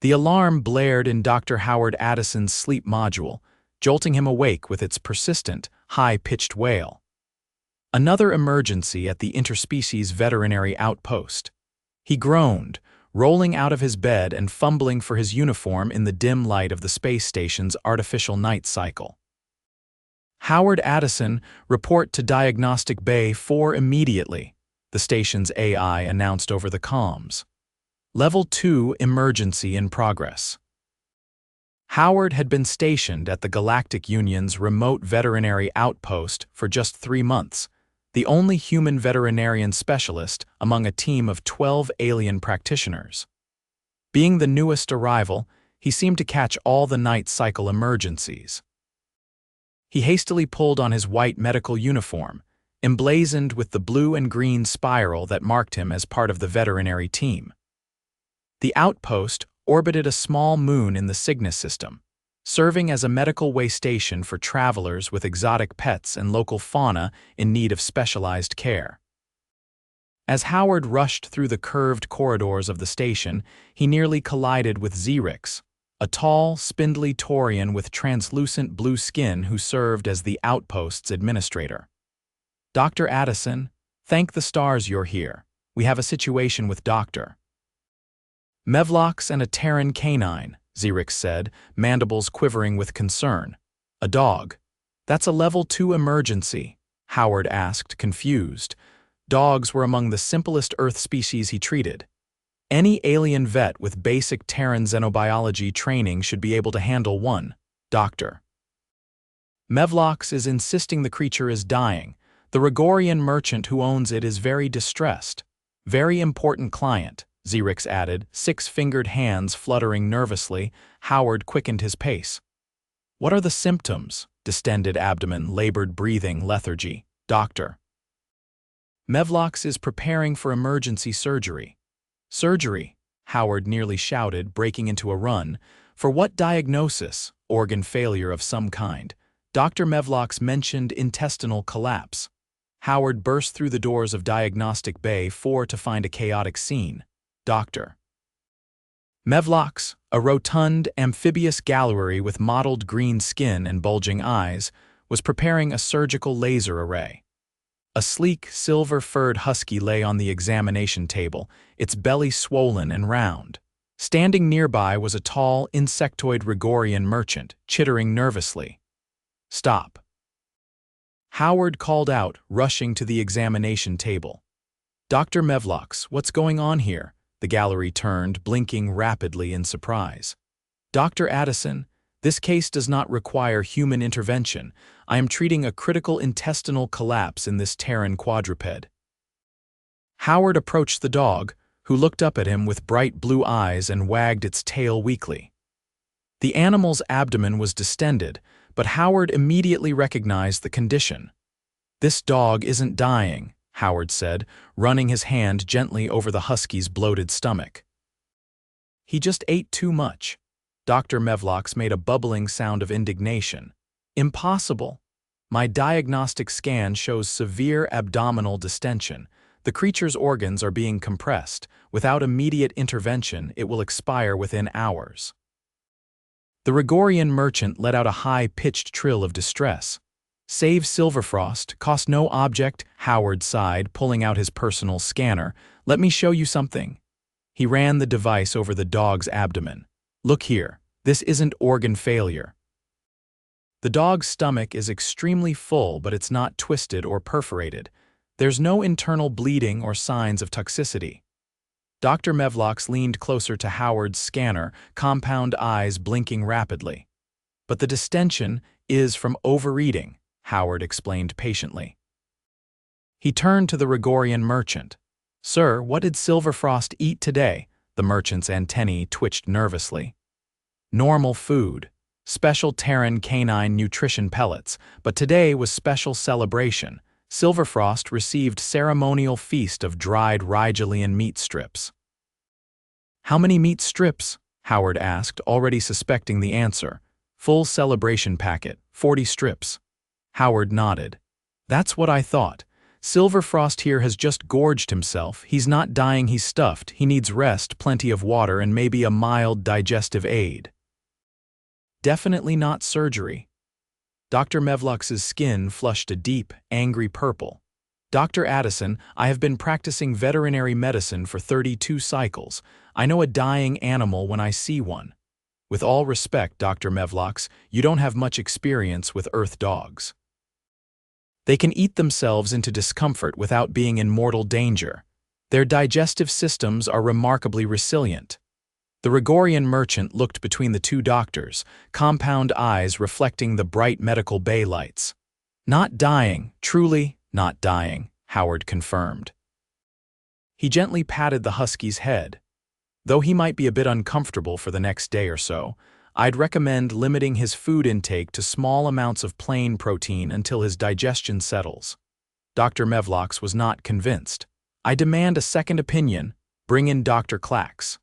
The alarm blared in Dr. Howard Addison's sleep module, jolting him awake with its persistent, high-pitched wail. Another emergency at the interspecies veterinary outpost. He groaned, rolling out of his bed and fumbling for his uniform in the dim light of the space station's artificial night cycle. Howard Addison, report to Diagnostic Bay 4 immediately, the station's AI announced over the comms. Level 2 emergency in progress. Howard had been stationed at the Galactic Union's remote veterinary outpost for just 3 months, the only human veterinarian specialist among a team of 12 alien practitioners. Being the newest arrival, he seemed to catch all the night cycle emergencies. He hastily pulled on his white medical uniform, emblazoned with the blue and green spiral that marked him as part of the veterinary team. The outpost orbited a small moon in the Cygnus system, serving as a medical way station for travelers with exotic pets and local fauna in need of specialized care. As Howard rushed through the curved corridors of the station, he nearly collided with Xerix, a tall, spindly Taurian with translucent blue skin who served as the outpost's administrator. "Dr. Addison, thank the stars you're here. We have a situation with Dr. Mevlox and a Terran canine," Xerix said, mandibles quivering with concern. "A dog. That's a level 2 emergency," Howard asked, confused. Dogs were among the simplest Earth species he treated. Any alien vet with basic Terran xenobiology training should be able to handle one. "Doctor Mevlox is insisting the creature is dying. The Rigorian merchant who owns it is very distressed. Very important client," Xerix added, 6-fingered hands fluttering nervously. Howard quickened his pace. "What are the symptoms?" Distended abdomen, labored breathing, lethargy. "Doctor Mevlox is preparing for emergency surgery." "Surgery?" Howard nearly shouted, breaking into a run. "For what diagnosis?" "Organ failure of some kind. Dr. Mevlox mentioned intestinal collapse." Howard burst through the doors of Diagnostic Bay 4 to find a chaotic scene. Dr. Mevlox, a rotund, amphibious gallery with mottled green skin and bulging eyes, was preparing a surgical laser array. A sleek, silver-furred husky lay on the examination table, its belly swollen and round. Standing nearby was a tall, insectoid Rigorian merchant, chittering nervously. "Stop." Howard called out, rushing to the examination table. "Dr. Mevlox, what's going on here?" The gallery turned, blinking rapidly in surprise. "Dr. Addison, this case does not require human intervention. I am treating a critical intestinal collapse in this Terran quadruped." Howard approached the dog, who looked up at him with bright blue eyes and wagged its tail weakly. The animal's abdomen was distended, but Howard immediately recognized the condition. "This dog isn't dying," Howard said, running his hand gently over the husky's bloated stomach. "He just ate too much." Dr. Mevlox made a bubbling sound of indignation. "Impossible. My diagnostic scan shows severe abdominal distension. The creature's organs are being compressed. Without immediate intervention, it will expire within hours." The Rigorian merchant let out a high-pitched trill of distress. "Save Silverfrost, cost no object," Howard sighed, pulling out his personal scanner. "Let me show you something." He ran the device over the dog's abdomen. "Look here, this isn't organ failure. The dog's stomach is extremely full, but it's not twisted or perforated. There's no internal bleeding or signs of toxicity." Dr. Mevlox leaned closer to Howard's scanner, compound eyes blinking rapidly. "But the distension is from overeating," Howard explained patiently. He turned to the Rigorian merchant. "Sir, what did Silverfrost eat today?" The merchant's antennae twitched nervously. "Normal food. Special Terran canine nutrition pellets, but today was special celebration. Silverfrost received ceremonial feast of dried Rigelian meat strips." "How many meat strips?" Howard asked, already suspecting the answer. "Full celebration packet, 40 strips." Howard nodded. "That's what I thought. Silverfrost here has just gorged himself. He's not dying, he's stuffed. He needs rest, plenty of water, and maybe a mild digestive aid. Definitely not surgery. Dr. Mevlox's skin flushed a deep, angry purple. Dr. Addison, I have been practicing veterinary medicine for 32 cycles. I know a dying animal when I see one. With all respect, Dr. Mevlox, you don't have much experience with earth dogs. They can eat themselves into discomfort without being in mortal danger. Their digestive systems are remarkably resilient. The Rigorian merchant looked between the two doctors, compound eyes reflecting the bright medical bay lights. Not dying, truly not dying, Howard confirmed. He gently patted the husky's head. Though he might be a bit uncomfortable for the next day or so, I'd recommend limiting his food intake to small amounts of plain protein until his digestion settles. Dr. Mevlox was not convinced. I demand a second opinion. Bring in Dr. Clax.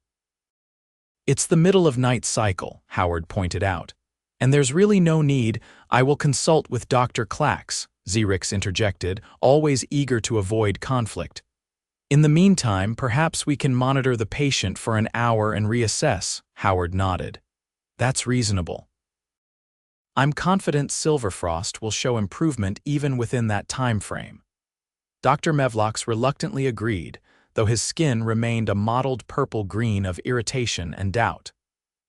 It's the middle of night cycle, Howard pointed out. And there's really no need. I will consult with Dr. Clax, Xerix interjected, always eager to avoid conflict. In the meantime, perhaps we can monitor the patient for an hour and reassess, Howard nodded. That's reasonable. I'm confident Silverfrost will show improvement even within that time frame. Dr. Mevlox reluctantly agreed, though his skin remained a mottled purple-green of irritation and doubt.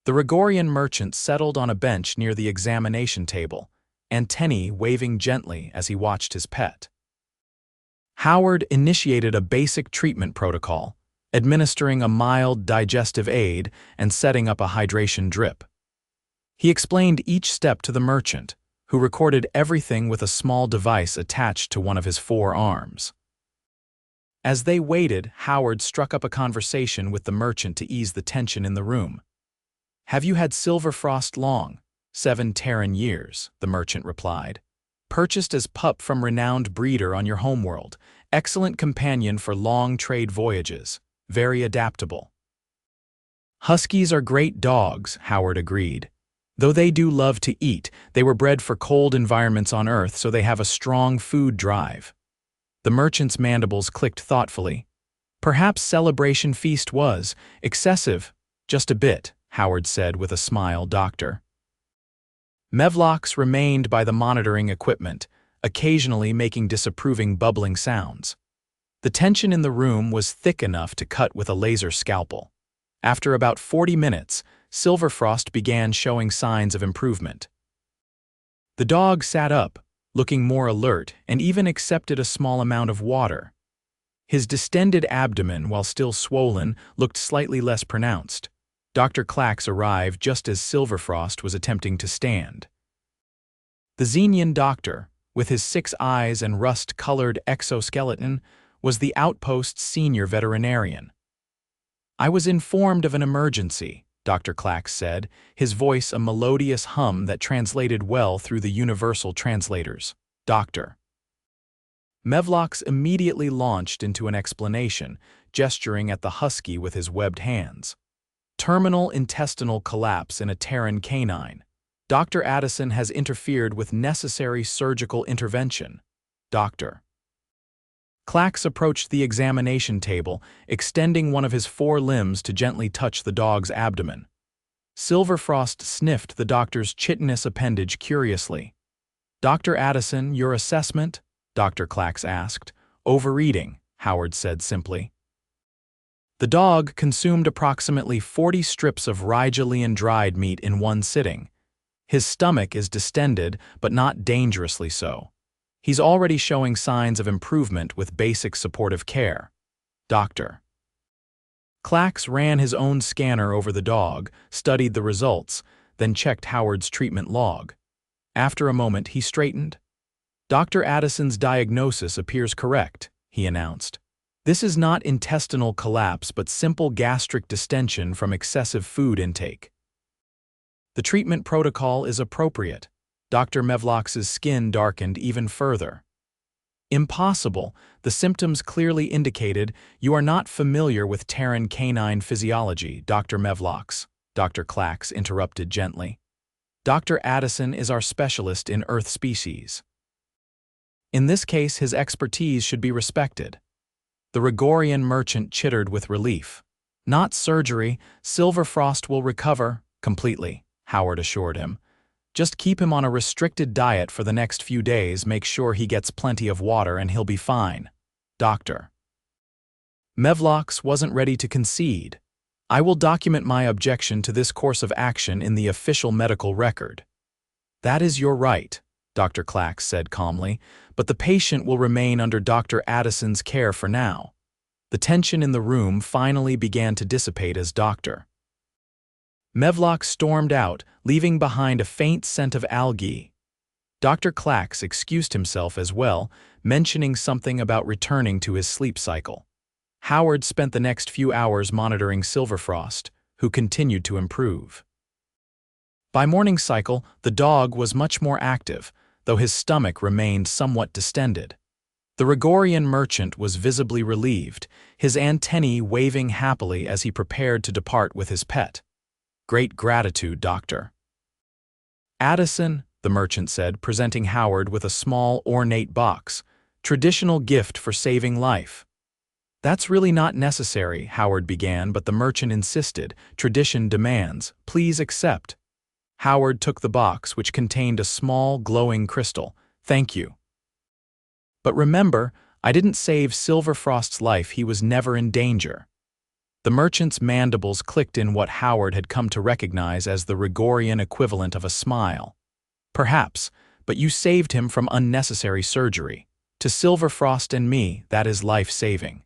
The Rigorian merchant settled on a bench near the examination table, antennae waving gently as he watched his pet. Howard initiated a basic treatment protocol, administering a mild digestive aid and setting up a hydration drip. He explained each step to the merchant, who recorded everything with a small device attached to one of his forearms. As they waited, Howard struck up a conversation with the merchant to ease the tension in the room. Have you had Silverfrost long? 7 Terran years, the merchant replied. Purchased as pup from renowned breeder on your homeworld. Excellent companion for long trade voyages. Very adaptable. Huskies are great dogs, Howard agreed. Though they do love to eat, they were bred for cold environments on Earth, so they have a strong food drive. The merchant's mandibles clicked thoughtfully. Perhaps Celebration Feast was excessive. Just a bit, Howard said with a smile, Doctor. Mevlox remained by the monitoring equipment, occasionally making disapproving bubbling sounds. The tension in the room was thick enough to cut with a laser scalpel. After about 40 minutes, Silverfrost began showing signs of improvement. The dog sat up, looking more alert, and even accepted a small amount of water. His distended abdomen, while still swollen, looked slightly less pronounced. Dr. Clax arrived just as Silverfrost was attempting to stand. The Xenian doctor, with his 6 eyes and rust-colored exoskeleton, was the outpost's senior veterinarian. I was informed of an emergency, Dr. Clax said, his voice a melodious hum that translated well through the universal translators. Doctor. Mevlox immediately launched into an explanation, gesturing at the husky with his webbed hands. Terminal intestinal collapse in a Terran canine. Dr. Addison has interfered with necessary surgical intervention. Doctor. Clax approached the examination table, extending one of his 4 limbs to gently touch the dog's abdomen. Silverfrost sniffed the doctor's chitinous appendage curiously. Dr. Addison, your assessment? Dr. Clax asked. Overeating, Howard said simply. The dog consumed approximately 40 strips of Rigelian dried meat in one sitting. His stomach is distended, but not dangerously so. He's already showing signs of improvement with basic supportive care. Doctor. Clax ran his own scanner over the dog, studied the results, then checked Howard's treatment log. After a moment, he straightened. Dr. Addison's diagnosis appears correct, he announced. This is not intestinal collapse, but simple gastric distension from excessive food intake. The treatment protocol is appropriate. Dr. Mevlox's skin darkened even further. Impossible, the symptoms clearly indicated you are not familiar with Terran canine physiology, Dr. Mevlox, Dr. Clax interrupted gently. Dr. Addison is our specialist in Earth species. In this case, his expertise should be respected. The Rigorian merchant chittered with relief. Not surgery, Silverfrost will recover completely, Howard assured him. Just keep him on a restricted diet for the next few days, make sure he gets plenty of water, and he'll be fine. Doctor. Mevlox wasn't ready to concede. I will document my objection to this course of action in the official medical record. That is your right, Dr. Clax said calmly, but the patient will remain under Dr. Addison's care for now. The tension in the room finally began to dissipate as Dr. Mevlox stormed out, leaving behind a faint scent of algae. Dr. Clax excused himself as well, mentioning something about returning to his sleep cycle. Howard spent the next few hours monitoring Silverfrost, who continued to improve. By morning cycle, the dog was much more active, though his stomach remained somewhat distended. The Rigorian merchant was visibly relieved, his antennae waving happily as he prepared to depart with his pet. Great gratitude, Doctor. Addison, the merchant said, presenting Howard with a small, ornate box. Traditional gift for saving life. That's really not necessary, Howard began, but the merchant insisted. Tradition demands. Please accept. Howard took the box, which contained a small, glowing crystal. Thank you. But remember, I didn't save Silverfrost's life. He was never in danger. The merchant's mandibles clicked in what Howard had come to recognize as the Rigorian equivalent of a smile. Perhaps, but you saved him from unnecessary surgery. To Silverfrost and me, that is life-saving.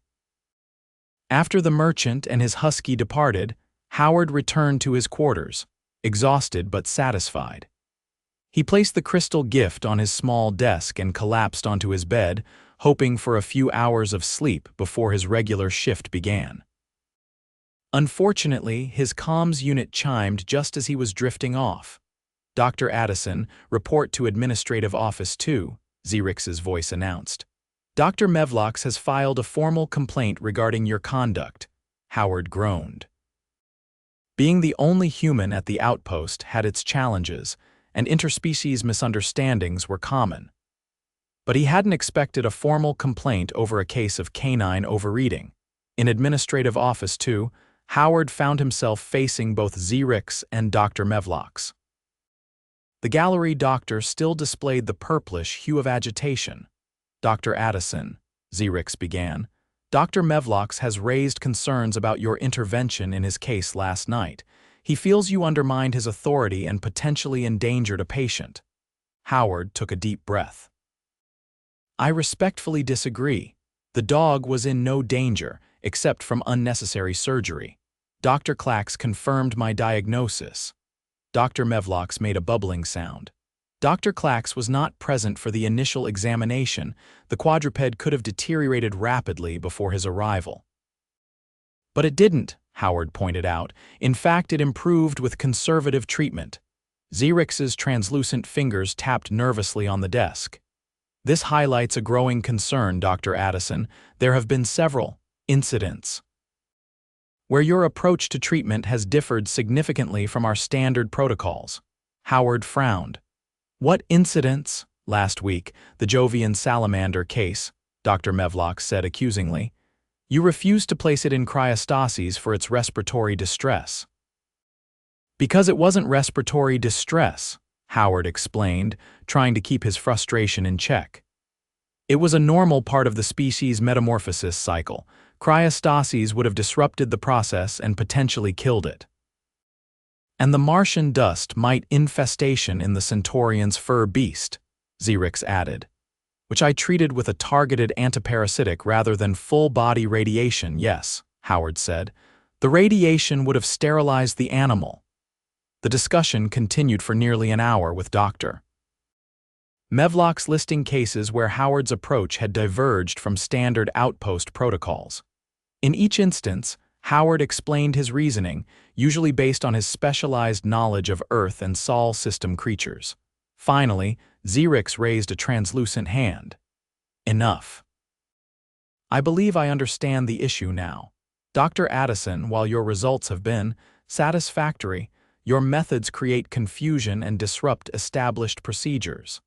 After the merchant and his husky departed, Howard returned to his quarters, exhausted but satisfied. He placed the crystal gift on his small desk and collapsed onto his bed, hoping for a few hours of sleep before his regular shift began. Unfortunately, his comms unit chimed just as he was drifting off. Dr. Addison, report to Administrative Office 2, Xerix's voice announced. Dr. Mevlox has filed a formal complaint regarding your conduct, Howard groaned. Being the only human at the outpost had its challenges, and interspecies misunderstandings were common. But he hadn't expected a formal complaint over a case of canine overeating. In Administrative Office 2, Howard found himself facing both Xerix and Dr. Mevlox. The gallery doctor still displayed the purplish hue of agitation. Dr. Addison, Xerix began, Dr. Mevlox has raised concerns about your intervention in his case last night. He feels you undermined his authority and potentially endangered a patient. Howard took a deep breath. I respectfully disagree. The dog was in no danger, except from unnecessary surgery. Dr. Clax confirmed my diagnosis. Dr. Mevlox made a bubbling sound. Dr. Clax was not present for the initial examination. The quadruped could have deteriorated rapidly before his arrival. But it didn't, Howard pointed out. In fact, it improved with conservative treatment. Xerix's translucent fingers tapped nervously on the desk. This highlights a growing concern, Dr. Addison. There have been several incidents where your approach to treatment has differed significantly from our standard protocols. Howard frowned. What incidents? Last week, the Jovian salamander case, Dr. Mevlox said accusingly. You refused to place it in cryostasis for its respiratory distress. Because it wasn't respiratory distress, Howard explained, trying to keep his frustration in check. It was a normal part of the species' metamorphosis cycle. Cryostasis would have disrupted the process and potentially killed it. And the Martian dust might infestation in the Centaurian's fur beast, Xerix added, which I treated with a targeted antiparasitic rather than full-body radiation. Yes, Howard said. The radiation would have sterilized the animal. The discussion continued for nearly an hour with Dr. Mevlox listing cases where Howard's approach had diverged from standard outpost protocols. In each instance, Howard explained his reasoning, usually based on his specialized knowledge of Earth and Sol system creatures. Finally, Xerix raised a translucent hand. Enough. I believe I understand the issue now. Dr. Addison, while your results have been satisfactory, your methods create confusion and disrupt established procedures.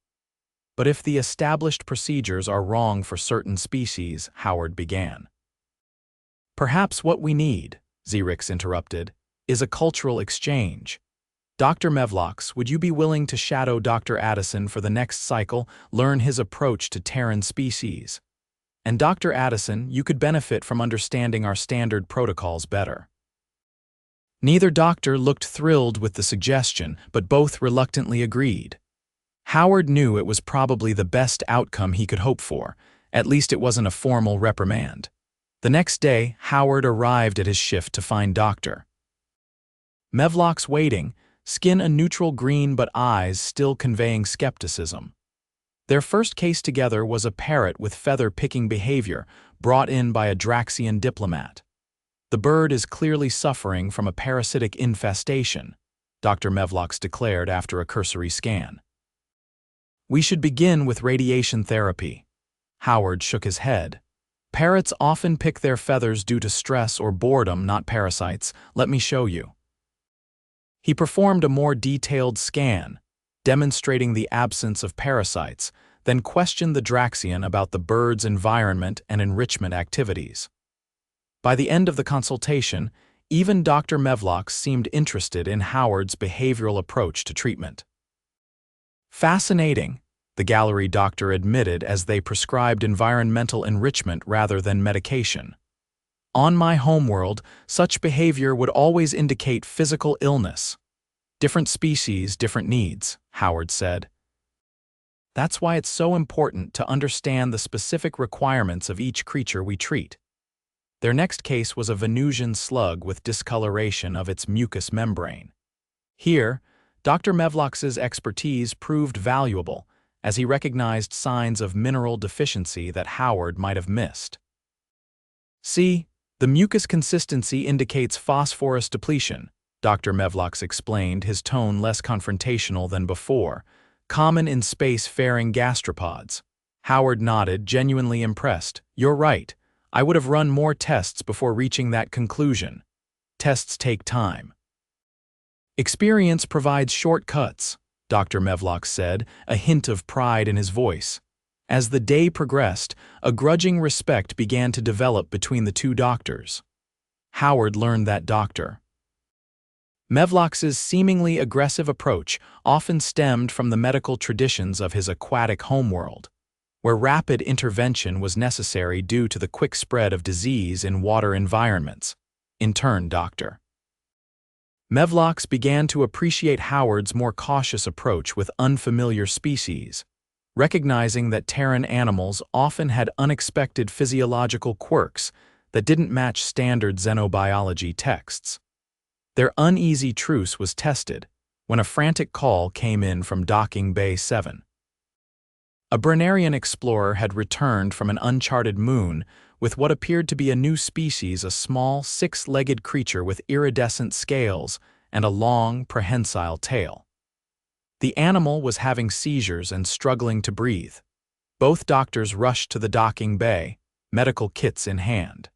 But if the established procedures are wrong for certain species, Howard began. Perhaps what we need, Xerix interrupted, is a cultural exchange. Dr. Mevlox, would you be willing to shadow Dr. Addison for the next cycle, learn his approach to Terran species? And Dr. Addison, you could benefit from understanding our standard protocols better. Neither doctor looked thrilled with the suggestion, but both reluctantly agreed. Howard knew it was probably the best outcome he could hope for. At least it wasn't a formal reprimand. The next day, Howard arrived at his shift to find Dr. Mevlox waiting, skin a neutral green but eyes still conveying skepticism. Their first case together was a parrot with feather-picking behavior brought in by a Draxian diplomat. The bird is clearly suffering from a parasitic infestation, Dr. Mevlox declared after a cursory scan. We should begin with radiation therapy. Howard shook his head. Parrots often pick their feathers due to stress or boredom, not parasites. Let me show you. He performed a more detailed scan, demonstrating the absence of parasites, then questioned the Draxian about the bird's environment and enrichment activities. By the end of the consultation, even Dr. Mevlox seemed interested in Howard's behavioral approach to treatment. Fascinating, the gallery doctor admitted as they prescribed environmental enrichment rather than medication. On my homeworld, such behavior would always indicate physical illness. Different species, different needs, Howard said. That's why it's so important to understand the specific requirements of each creature we treat. Their next case was a Venusian slug with discoloration of its mucous membrane. Here, Dr. Mevlox's expertise proved valuable as he recognized signs of mineral deficiency that Howard might have missed. See, the mucus consistency indicates phosphorus depletion, Dr. Mevlox explained, his tone less confrontational than before, common in space-faring gastropods. Howard nodded, genuinely impressed. You're right. I would have run more tests before reaching that conclusion. Tests take time. Experience provides shortcuts, Dr. Mevlox said, a hint of pride in his voice. As the day progressed, a grudging respect began to develop between the two doctors. Howard learned that Dr. Mevlox's seemingly aggressive approach often stemmed from the medical traditions of his aquatic homeworld, where rapid intervention was necessary due to the quick spread of disease in water environments. In turn, Dr. Mevlox began to appreciate Howard's more cautious approach with unfamiliar species, recognizing that Terran animals often had unexpected physiological quirks that didn't match standard xenobiology texts. Their uneasy truce was tested when a frantic call came in from Docking Bay 7. A veterinarian explorer had returned from an uncharted moon with what appeared to be a new species, a small, six-legged creature with iridescent scales and a long, prehensile tail. The animal was having seizures and struggling to breathe. Both doctors rushed to the docking bay, medical kits in hand.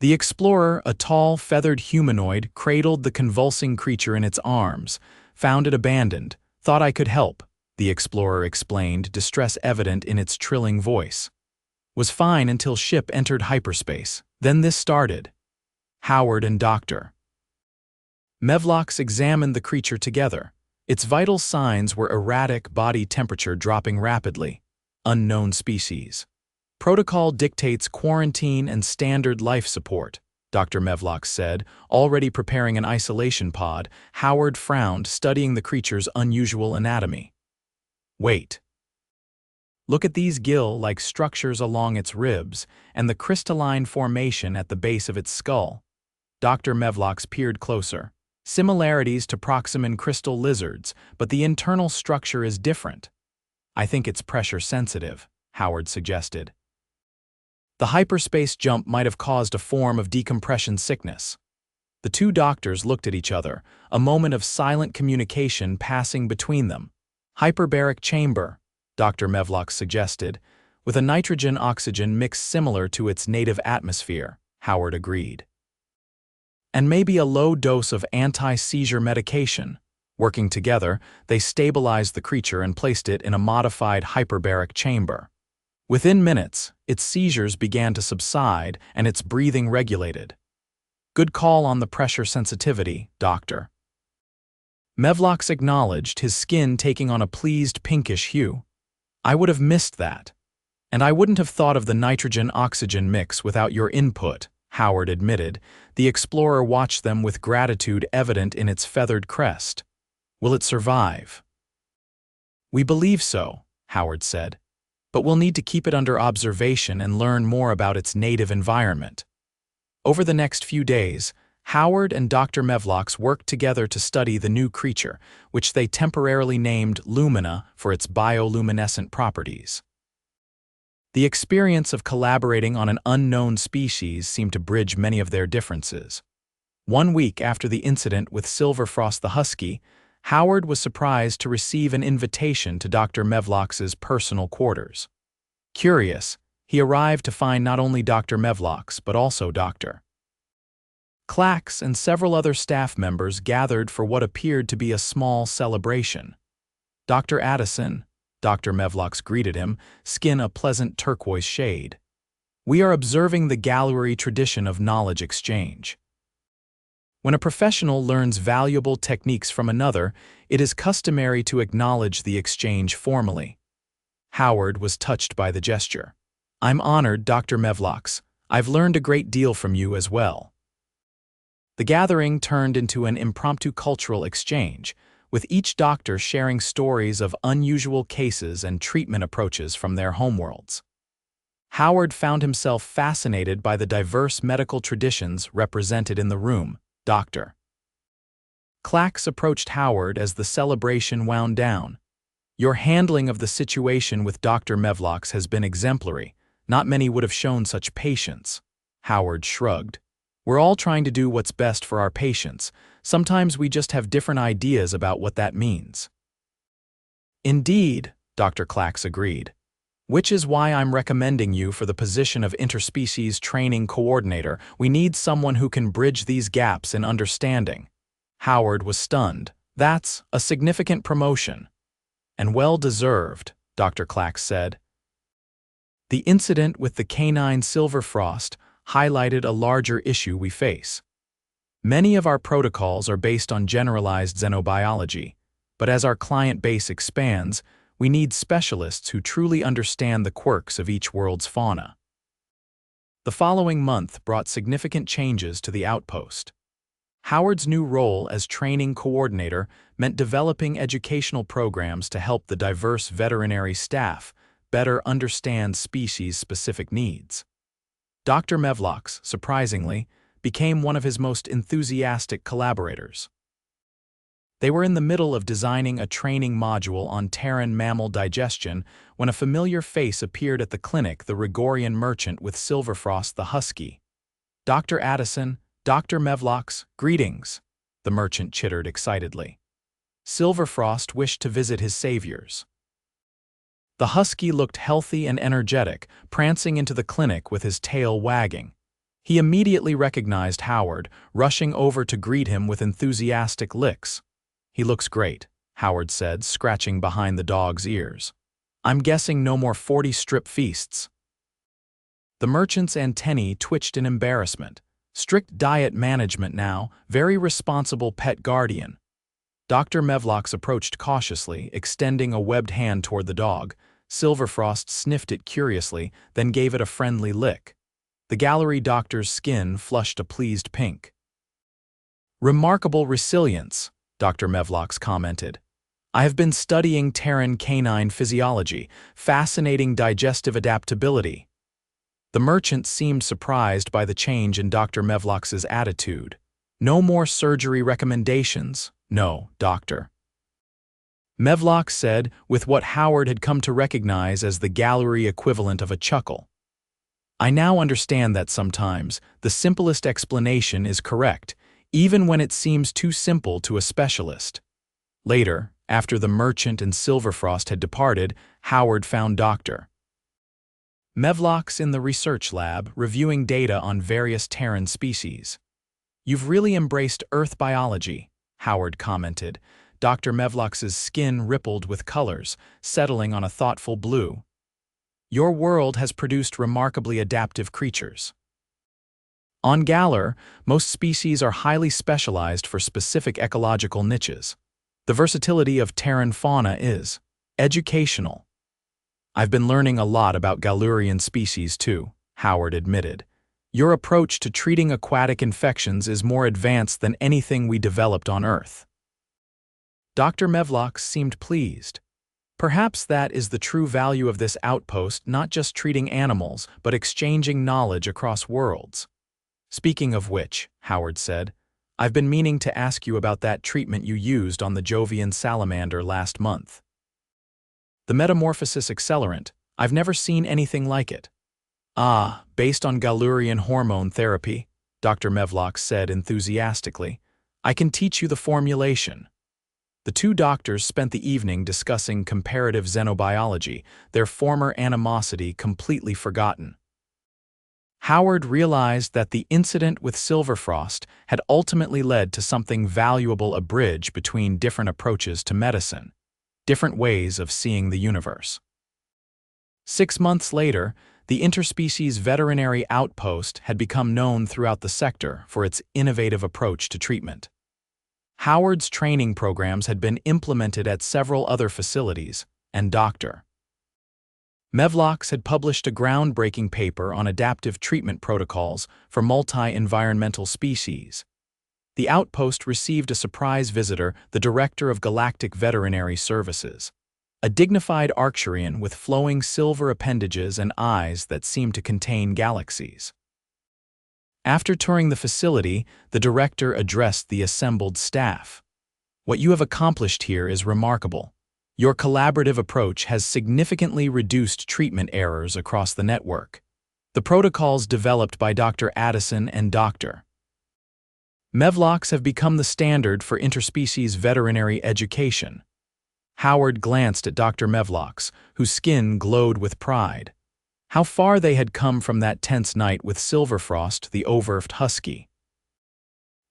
The explorer, a tall, feathered humanoid, cradled the convulsing creature in its arms, found it abandoned, thought I could help, the explorer explained, distress evident in its trilling voice. Was fine until ship entered hyperspace. Then this started. Howard and Dr. Mevlox examined the creature together. Its vital signs were erratic body temperature dropping rapidly. Unknown species. Protocol dictates quarantine and standard life support, Dr. Mevlox said, already preparing an isolation pod. Howard frowned, studying the creature's unusual anatomy. Wait. Look at these gill-like structures along its ribs and the crystalline formation at the base of its skull. Dr. Mevlox peered closer. Similarities to Proximan crystal lizards, but the internal structure is different. I think it's pressure-sensitive, Howard suggested. The hyperspace jump might have caused a form of decompression sickness. The two doctors looked at each other, a moment of silent communication passing between them. Hyperbaric chamber, Dr. Mevlox suggested, with a nitrogen-oxygen mix similar to its native atmosphere, Howard agreed. And maybe a low dose of anti-seizure medication, Working together, they stabilized the creature and placed it in a modified hyperbaric chamber. Within minutes, its seizures began to subside and its breathing regulated. "Good call on the pressure sensitivity, Doctor." Mevlox acknowledged, his skin taking on a pleased pinkish hue. "I would have missed that. And I wouldn't have thought of the nitrogen-oxygen mix without your input," Howard admitted. The explorer watched them with gratitude evident in its feathered crest. "Will it survive?" "We believe so," Howard said. "But we'll need to keep it under observation and learn more about its native environment." Over the next few days, Howard and Dr. Mevlox worked together to study the new creature, which they temporarily named Lumina for its bioluminescent properties. The experience of collaborating on an unknown species seemed to bridge many of their differences. 1 week after the incident with Silverfrost the husky, Howard was surprised to receive an invitation to Dr. Mevlox's personal quarters. Curious, he arrived to find not only Dr. Mevlox, but also Dr. Clax and several other staff members gathered for what appeared to be a small celebration. "Dr. Addison," Dr. Mevlox greeted him, skin a pleasant turquoise shade. "We are observing the gallery tradition of knowledge exchange. When a professional learns valuable techniques from another, it is customary to acknowledge the exchange formally." Howard was touched by the gesture. "I'm honored, Dr. Mevlox. I've learned a great deal from you as well." The gathering turned into an impromptu cultural exchange, with each doctor sharing stories of unusual cases and treatment approaches from their homeworlds. Howard found himself fascinated by the diverse medical traditions represented in the room. Dr. Clax approached Howard as the celebration wound down. "Your handling of the situation with Dr. Mevlox has been exemplary. Not many would have shown such patience." Howard shrugged. "We're all trying to do what's best for our patients. Sometimes we just have different ideas about what that means." "Indeed," Dr. Clax agreed. "Which is why I'm recommending you for the position of interspecies training coordinator. We need someone who can bridge these gaps in understanding." Howard was stunned. "That's a significant promotion." "And well-deserved," Dr. Clax said. "The incident with the canine Silverfrost highlighted a larger issue we face. Many of our protocols are based on generalized xenobiology, but as our client base expands, we need specialists who truly understand the quirks of each world's fauna." The following month brought significant changes to the outpost. Howard's new role as training coordinator meant developing educational programs to help the diverse veterinary staff better understand species-specific needs. Dr. Mevlox, surprisingly, became one of his most enthusiastic collaborators. They were in the middle of designing a training module on Terran mammal digestion when a familiar face appeared at the clinic, the Rigorian merchant with Silverfrost the husky. "Dr. Addison, Dr. Mevlox, greetings," the merchant chittered excitedly. Silverfrost wished to visit his saviors. The husky looked healthy and energetic, prancing into the clinic with his tail wagging. He immediately recognized Howard, rushing over to greet him with enthusiastic licks. "He looks great," Howard said, scratching behind the dog's ears. "I'm guessing no more 40 strip feasts." The merchant's antennae twitched in embarrassment. Strict diet management now, very responsible pet guardian. Dr. Mevlox approached cautiously, extending a webbed hand toward the dog. Silverfrost sniffed it curiously, then gave it a friendly lick. The gallery doctor's skin flushed a pleased pink. "Remarkable resilience," Dr. Mevlox commented. "I have been studying Terran canine physiology, fascinating digestive adaptability." The merchant seemed surprised by the change in Dr. Mevlox's attitude. "No more surgery recommendations, no, doctor," Mevlox said, with what Howard had come to recognize as the gallery equivalent of a chuckle. "I now understand that sometimes the simplest explanation is correct, even when it seems too simple to a specialist." Later, after the merchant and Silverfrost had departed, Howard found Dr. Mevlox in the research lab, reviewing data on various Terran species. "You've really embraced Earth biology," Howard commented. Dr. Mevlox's skin rippled with colors, settling on a thoughtful blue. Your world has produced remarkably adaptive creatures. On Galar, most species are highly specialized for specific ecological niches. The versatility of Terran fauna is educational. I've been learning a lot about Galurian species too, Howard admitted. Your approach to treating aquatic infections is more advanced than anything we developed on Earth. Dr. Mevlox seemed pleased. Perhaps that is the true value of this outpost, not just treating animals, but exchanging knowledge across worlds. Speaking of which, Howard said, I've been meaning to ask you about that treatment you used on the Jovian salamander last month. The metamorphosis accelerant, I've never seen anything like it. Ah, based on Galurian hormone therapy, Dr. Mevlox said enthusiastically. I can teach you the formulation. The two doctors spent the evening discussing comparative xenobiology, their former animosity completely forgotten. Howard realized that the incident with Silverfrost had ultimately led to something valuable: a bridge between different approaches to medicine, different ways of seeing the universe. 6 months later, the interspecies veterinary outpost had become known throughout the sector for its innovative approach to treatment. Howard's training programs had been implemented at several other facilities, and Dr. Mevlox had published a groundbreaking paper on adaptive treatment protocols for multi-environmental species. The outpost received a surprise visitor, the director of Galactic Veterinary Services, a dignified Arcturian with flowing silver appendages and eyes that seemed to contain galaxies. After touring the facility, the director addressed the assembled staff. What you have accomplished here is remarkable. Your collaborative approach has significantly reduced treatment errors across the network. The protocols developed by Dr. Addison and Dr. Mevlox have become the standard for interspecies veterinary education. Howard glanced at Dr. Mevlox, whose skin glowed with pride. How far they had come from that tense night with Silverfrost, the overfed husky.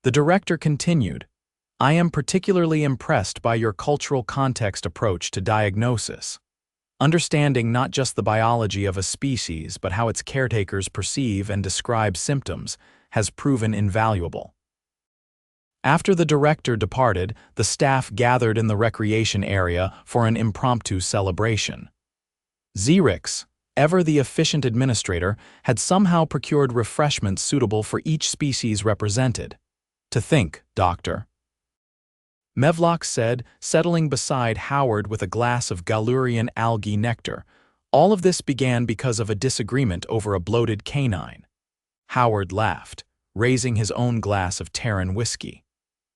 The director continued, I am particularly impressed by your cultural context approach to diagnosis. Understanding not just the biology of a species, but how its caretakers perceive and describe symptoms, has proven invaluable. After the director departed, the staff gathered in the recreation area for an impromptu celebration. Xerix, ever the efficient administrator, had somehow procured refreshments suitable for each species represented. To think, Doctor. Mevlox said, settling beside Howard with a glass of Galurian algae nectar. All of this began because of a disagreement over a bloated canine. Howard laughed, raising his own glass of Terran whiskey.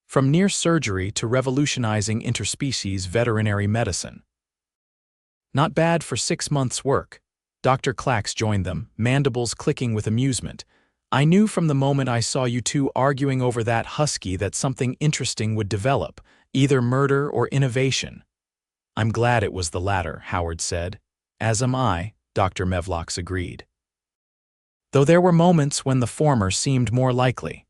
From near surgery to revolutionizing interspecies veterinary medicine. Not bad for 6 months' work. Dr. Clax joined them, mandibles clicking with amusement. I knew from the moment I saw you two arguing over that husky that something interesting would develop, either murder or innovation. I'm glad it was the latter, Howard said. As am I, Dr. Mevlox agreed. Though there were moments when the former seemed more likely.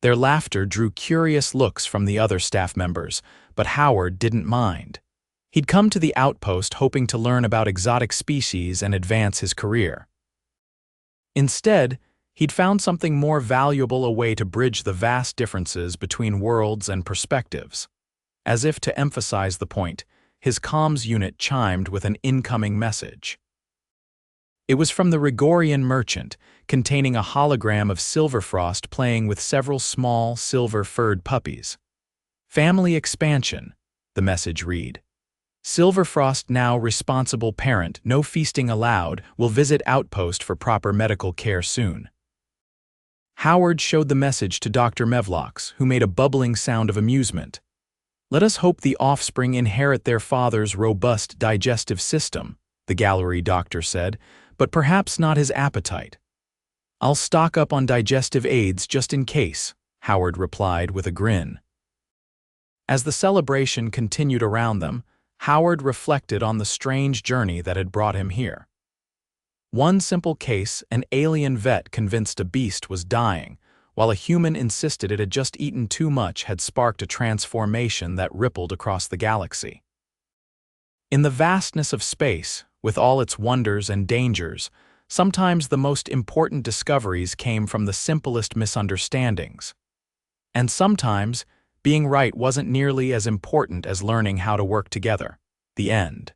Their laughter drew curious looks from the other staff members, but Howard didn't mind. He'd come to the outpost hoping to learn about exotic species and advance his career. Instead, he'd found something more valuable: a way to bridge the vast differences between worlds and perspectives. As if to emphasize the point, his comms unit chimed with an incoming message. It was from the Rigorian merchant, containing a hologram of Silverfrost playing with several small, silver-furred puppies. Family expansion, the message read. Silverfrost now responsible parent, no feasting allowed, will visit outpost for proper medical care soon. Howard showed the message to Dr. Mevlox, who made a bubbling sound of amusement. Let us hope the offspring inherit their father's robust digestive system, the gallery doctor said, but perhaps not his appetite. I'll stock up on digestive aids just in case, Howard replied with a grin. As the celebration continued around them, Howard reflected on the strange journey that had brought him here. One simple case: an alien vet convinced a beast was dying, while a human insisted it had just eaten too much had sparked a transformation that rippled across the galaxy. In the vastness of space, with all its wonders and dangers, sometimes the most important discoveries came from the simplest misunderstandings. And sometimes, being right wasn't nearly as important as learning how to work together. The end.